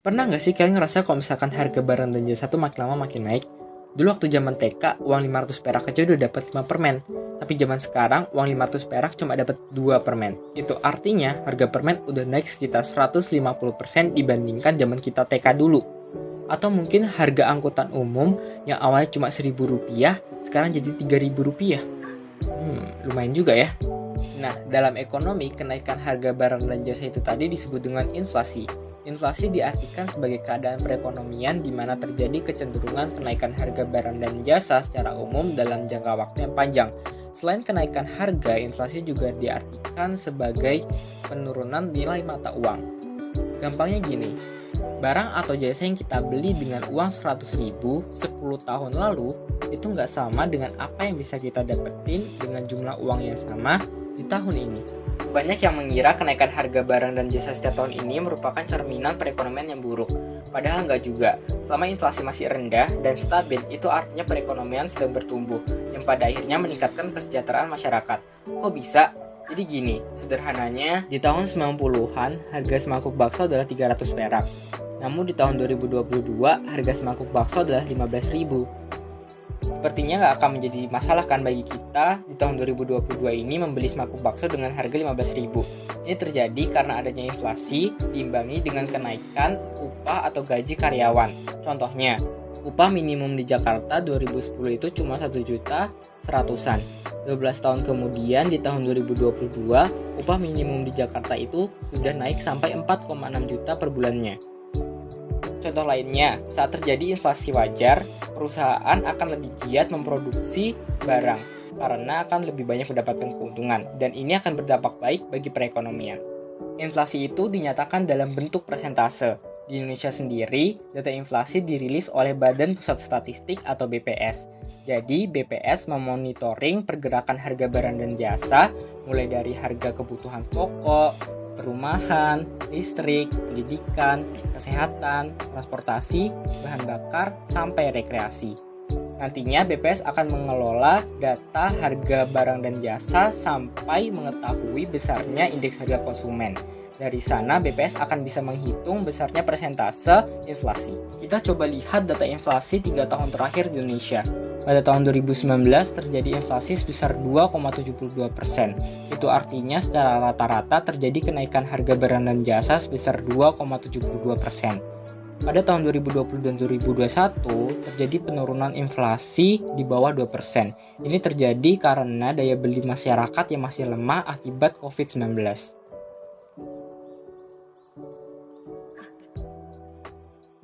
Pernah nggak sih kalian ngerasa kalau misalkan harga barang dan jasa tuh makin lama makin naik? Dulu waktu zaman TK, uang 500 perak aja udah dapat 5 permen. Tapi zaman sekarang, uang 500 perak cuma dapat 2 permen. Itu artinya harga permen udah naik sekitar 150% dibandingkan zaman kita TK dulu. Atau mungkin harga angkutan umum yang awalnya cuma Rp1.000, sekarang jadi Rp3.000. Lumayan juga ya. Nah, dalam ekonomi, kenaikan harga barang dan jasa itu tadi disebut dengan inflasi. Inflasi diartikan sebagai keadaan perekonomian di mana terjadi kecenderungan kenaikan harga barang dan jasa secara umum dalam jangka waktu yang panjang. Selain kenaikan harga, inflasi juga diartikan sebagai penurunan nilai mata uang. Gampangnya gini, barang atau jasa yang kita beli dengan uang 100.000 10 tahun lalu itu nggak sama dengan apa yang bisa kita dapetin dengan jumlah uang yang sama di tahun ini. Banyak yang mengira kenaikan harga barang dan jasa setiap tahun ini merupakan cerminan perekonomian yang buruk. Padahal nggak juga. Selama inflasi masih rendah dan stabil, itu artinya perekonomian sedang bertumbuh, yang pada akhirnya meningkatkan kesejahteraan masyarakat. Kok bisa? Jadi gini, sederhananya, di tahun 90-an, harga semangkuk bakso adalah 300 perak. Namun di tahun 2022, harga semangkuk bakso adalah 15.000. Sepertinya nggak akan menjadi masalah kan bagi kita di tahun 2022 ini membeli semangkuk bakso dengan harga 15.000. Ini terjadi karena adanya inflasi diimbangi dengan kenaikan upah atau gaji karyawan. Contohnya, upah minimum di Jakarta 2010 itu cuma 1.100.000-an. 12 tahun kemudian di tahun 2022, upah minimum di Jakarta itu sudah naik sampai 4,6 juta per bulannya. Contoh lainnya, saat terjadi inflasi wajar, perusahaan akan lebih giat memproduksi barang karena akan lebih banyak mendapatkan keuntungan, dan ini akan berdampak baik bagi perekonomian. Inflasi itu dinyatakan dalam bentuk persentase. Di Indonesia sendiri, data inflasi dirilis oleh Badan Pusat Statistik atau BPS. Jadi, BPS memonitoring pergerakan harga barang dan jasa mulai dari harga kebutuhan pokok, perumahan, listrik, pendidikan, kesehatan, transportasi, bahan bakar, sampai rekreasi. Nantinya BPS akan mengelola data harga barang dan jasa sampai mengetahui besarnya indeks harga konsumen. Dari sana BPS akan bisa menghitung besarnya persentase inflasi. Kita coba lihat data inflasi 3 tahun terakhir di Indonesia. Pada tahun 2019 terjadi inflasi sebesar 2,72%. Itu artinya secara rata-rata terjadi kenaikan harga barang dan jasa sebesar 2,72%. Pada tahun 2020 dan 2021 terjadi penurunan inflasi di bawah 2%. Ini terjadi karena daya beli masyarakat yang masih lemah akibat COVID-19.